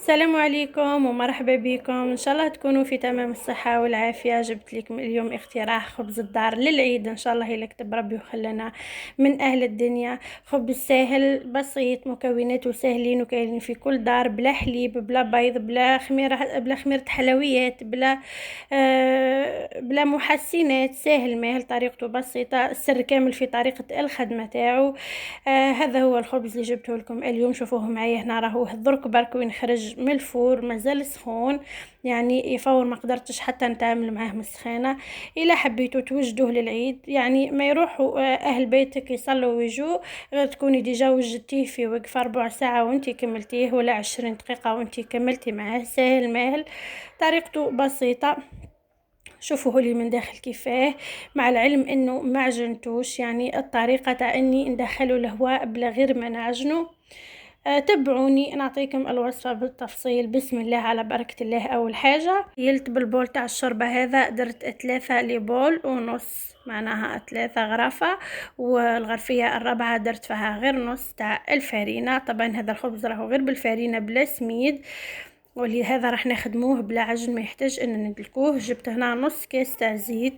السلام عليكم ومرحبا بكم. ان شاء الله تكونوا في تمام الصحة والعافية. جبت لكم اليوم اقتراح خبز الدار للعيد، ان شاء الله يكتب ربي وخلنا من اهل الدنيا. خبز سهل بسيط، مكوناته سهلين وكاينين في كل دار، بلا حليب بلا بيض بلا خميرة حلويات بلا محسنات، سهل ماهل، طريقته بسيطة، السر كامل في طريقة الخدمة تاعو. هذا هو الخبز اللي جبته لكم اليوم. شوفوه معايا هنا، راهو درك برك وين خرج من الفور، مازال سخون، يعني يفور، ما قدرتش حتى نتعامل معاه مسخانه. الا حبيتوا توجدوه للعيد، يعني ما يروحوا اهل بيتك يصلوا ويجوا، غير تكوني ديجا وجدتيه في وقفه ربع ساعه وانتي كملتيه، ولا 20 دقيقه وانتي كملتي معاه. سهل ماهل، طريقته بسيطه. شوفوه لي من داخل كيفاه، مع العلم انه ما عجنتوش، يعني الطريقه تاع اني ندخله الهواء بلا غير ما نعجنه. تبعوني نعطيكم الوصفة بالتفصيل. بسم الله على بركة الله. أول حاجة يلت بالبول تاع الشوربة هذا درت 3 لبول ونص، معناها 3 غرفة، والغرفية الرابعة درت فيها غير نص تاع الفارينة. طبعا هذا الخبز راهو غير بالفارينة بلا سميد، ولهذا راح نخدموه بلا عجن، ما يحتاج ان ندلكوه. جبت هنا نص كاس تاع زيت،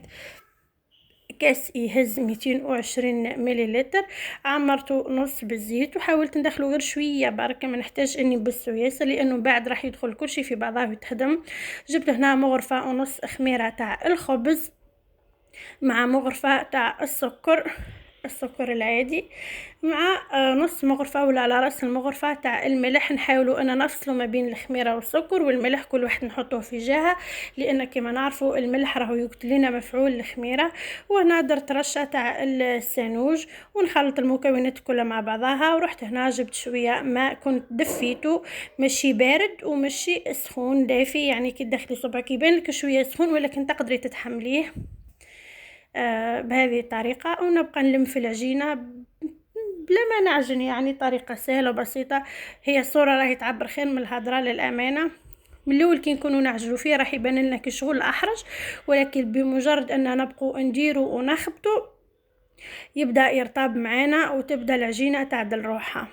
كاس يهز 220 مليلتر، عمرته نص بالزيت وحاولت ندخله غير شويه برك، ما نحتاج اني نبسو ياسر لانه بعد راح يدخل كلشي في بعضه ويتهدم. جبت هنا مغرفه ونص خميره تاع الخبز، مع مغرفة تاع السكر العادي، مع نص مغرفة ولا على راس المغرفة تاع الملح. نحاولوا ان نفصلوا ما بين الخميرة والسكر والملح، كل واحد نحطوه في جهة، لان كما نعرفوا الملح راهو يقتل لنا مفعول الخميرة. وهنا درت رشة تاع السانوج، ونخلط المكونات كلها مع بعضها. ورحت هنا جبت شوية ماء كنت دفيته، ماشي بارد وماشي سخون، دافي، يعني كي تدخلي صبعك يبان لك شوية سخون ولكن تقدري تتحمليه. بهذه الطريقة، ونبقى نلم في العجينة بلا ما نعجن، يعني طريقة سهلة وبسيطة. هي الصورة راهي تعبر خير من الهضرة للأمانة. من الاول كي نكونوا نعجنوا فيه راح يبان لنا كشغل احرج، ولكن بمجرد ان نبقوا نديروا ونخبطوا يبدا يرطب معنا وتبدا العجينه تعدل روحها.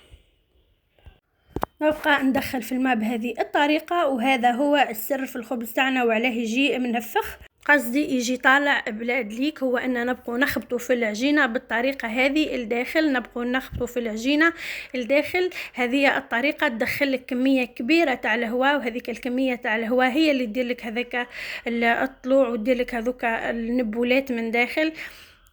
نبقى ندخل في الماء بهذه الطريقة، وهذا هو السر في الخبز تاعنا وعلاه يجي منفخ، قصدي يجي طالع بلا دليك. هو ان نبقوا نخبطوا في العجينه بالطريقه هذه الداخل، نبقوا نخبطوا في العجينه الداخل. هذه الطريقه تدخل لك كميه كبيره تاع الهواء، وهذيك الكميه تاع الهواء هي اللي تدير لك هذاك الطلوع وتدير لك هذوك النبولات من داخل.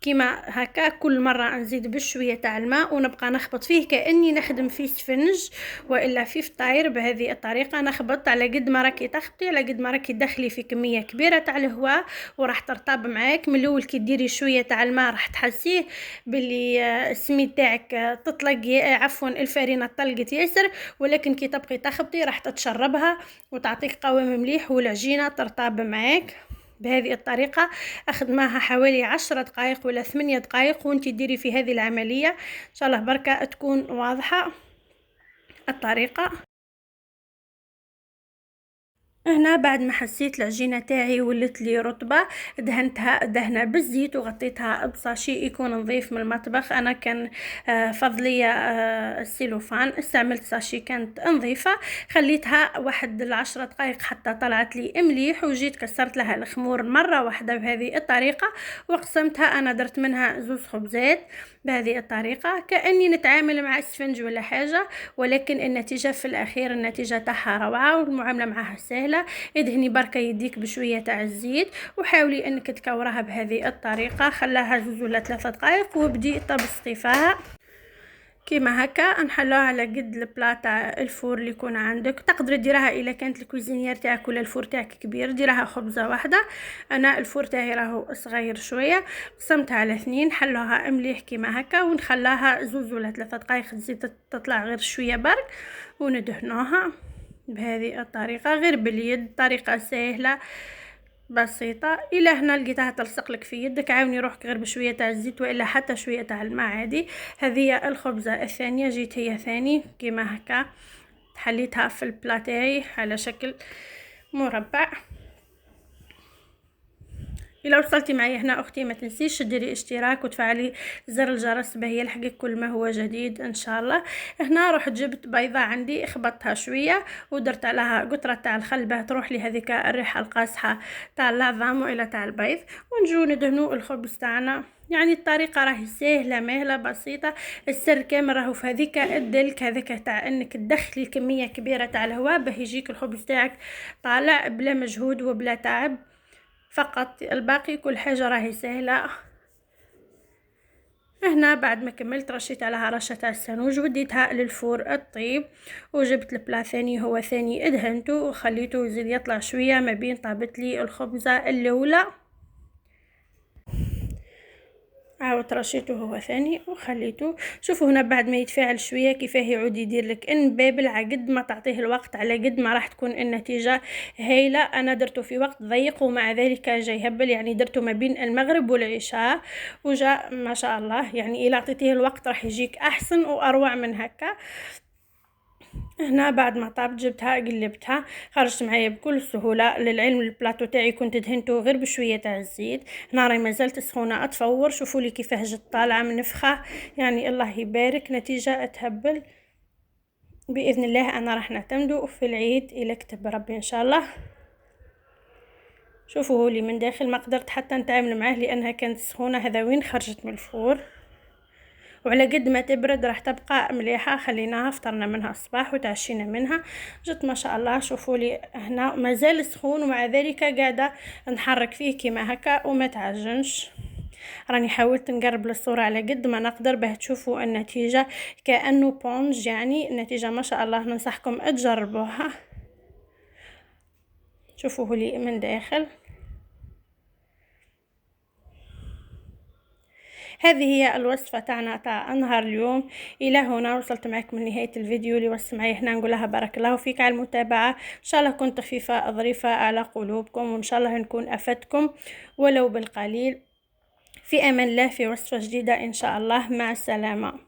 كيما هكا كل مره نزيد بشويه تاع الماء ونبقى نخبط فيه كاني نخدم فيه سفنج والا في فطاير. بهذه الطريقه نخبط على قد ما راكي تخبطي، على قد ما راكي تدخلي في كميه كبيره تاع الهواء وراح ترطب معاك. من الاول كي ديري شويه تاع الماء راح تحسيه باللي السميد تاعك تطلق، عفوا الفارينه طلقت ياسر، ولكن كي تبقي تخبطي راح تتشربها وتعطيك قوام مليح والعجينه ترطب معاك. بهذه الطريقة أخذ معها حوالي 10 دقائق ولا 8 دقائق وانتي ديري في هذه العملية. إن شاء الله بركة تكون واضحة الطريقة. هنا بعد ما حسيت العجينه تاعي ولت لي رطبه، دهنتها دهنه بالزيت وغطيتها بصاشي يكون نظيف من المطبخ. انا كان فضليه السيلوفان، استعملت ساشي كانت نظيفه. خليتها واحد 10 دقائق حتى طلعت لي مليح، وجيت كسرت لها الخمور مره واحده بهذه الطريقه وقسمتها. انا درت منها 2 خبزات بهذه الطريقه كاني نتعامل مع اسفنج ولا حاجه، ولكن النتيجه في الاخير النتيجه تاعها روعه والمعامله معها سهله. ادهني بركه يديك بشويه تاع الزيت وحاولي انك تكورها بهذه الطريقه، خلاها 2 ولا 3 دقائق وبدي طبستي فيها كيما هكا. نحلوها على قد البلا تاع الفور اللي يكون عندك، تقدر ديرها الا كانت الكوزينيير تاعك ولا الفور تاعك كبير ديرها خبزه واحده. انا الفور تاعي راهو صغير شويه، قسمتها على 2، حلوها مليح كيما هكا ونخلاها 2 ولا 3 دقائق تزيد تطلع غير شويه برك وندهنوها بهذه الطريقه غير باليد. طريقه سهله بسيطه. الى هنا لقيتها تلصق لك في يدك، عاوني روحك غير بشويه تاع الزيت والا حتى شويه تاع الماء عادي. هذه الخبزه الثانيه جيت هي ثاني كيما هكا، حليتها في البلاتاي على شكل مربع. إلا وصلتي معي هنا أختي ما تنسيش ديري اشتراك وتفعلي زر الجرس باه يلحقك كل ما هو جديد إن شاء الله. هنا رحت جبت بيضة عندي خبطتها شوية ودرت عليها قطرة تاع الخل باه تروح لي هذيك الريحة القاصحة تاع العظام وإلى تاع البيض، ونجو ندهنو الخبز تاعنا. يعني الطريقة راهي سهلة مهلة بسيطة، السر كامل راهو في هذيك الدلك هذيك تاع انك تدخلي كمية كبيرة تاع الهواء باه يجيك الخبز تاعك طالع بلا مجهود وبلا تعب فقط. الباقي كل حاجة راهي سهلة. هنا بعد ما كملت رشيت عليها رشة تاع السنوج وديتها للفور الطيب، وجبت البلا ثاني هو ثاني ادهنته وخليته يزيد يطلع شوية ما بين طابت لي الخبزة الاولى. عاود رشيته هو ثاني وخليته. شوفوا هنا بعد ما يتفاعل شويه كيفاه يعود يدير لك انبابل، على قد ما تعطيه الوقت على قد ما راح تكون النتيجه هايله. انا درته في وقت ضيق ومع ذلك جاي هبل، يعني درته ما بين المغرب والعشاء وجاء ما شاء الله. يعني الى اعطيتيه الوقت راح يجيك احسن واروع من هكا. هنا بعد ما طابت جبتها قلبتها خرجت معايا بكل سهوله. للعلم البلاطو تاعي كنت دهنته غير بشويه تاع الزيت، هنا راهي مازالت سخونه اتصور. شوفوا لي كيفاه جت طالعه منفخه، يعني الله يبارك نتيجه تهبل. باذن الله انا راح نعتمده في العيد الى كتب ربي ان شاء الله. شوفوا لي من داخل ما قدرت حتى نتعامل معاه لانها كانت سخونه. هذا وين خرجت من الفور، وعلى قد ما تبرد راح تبقى مليحه. خليناها فطرنا منها الصباح وتعشينا منها جت ما شاء الله. شوفوا لي هنا مازال سخون ومع ذلك قاعده نحرك فيه كيما هكا وما تعجنش. راني حاولت نقرب للصوره على قد ما نقدر باه تشوفوا النتيجه كانه بونج. يعني النتيجه ما شاء الله، ننصحكم تجربوها. شوفوه لي من داخل. هذه هي الوصفة تاعنا تاع نهار اليوم. الى هنا وصلت معكم لنهاية الفيديو. اللي وصل معي هنا نقول لها بارك الله فيك على المتابعة. ان شاء الله كنت خفيفة ظريفة على قلوبكم، وان شاء الله نكون افدتكم ولو بالقليل. في امان الله في وصفة جديدة ان شاء الله. مع السلامة.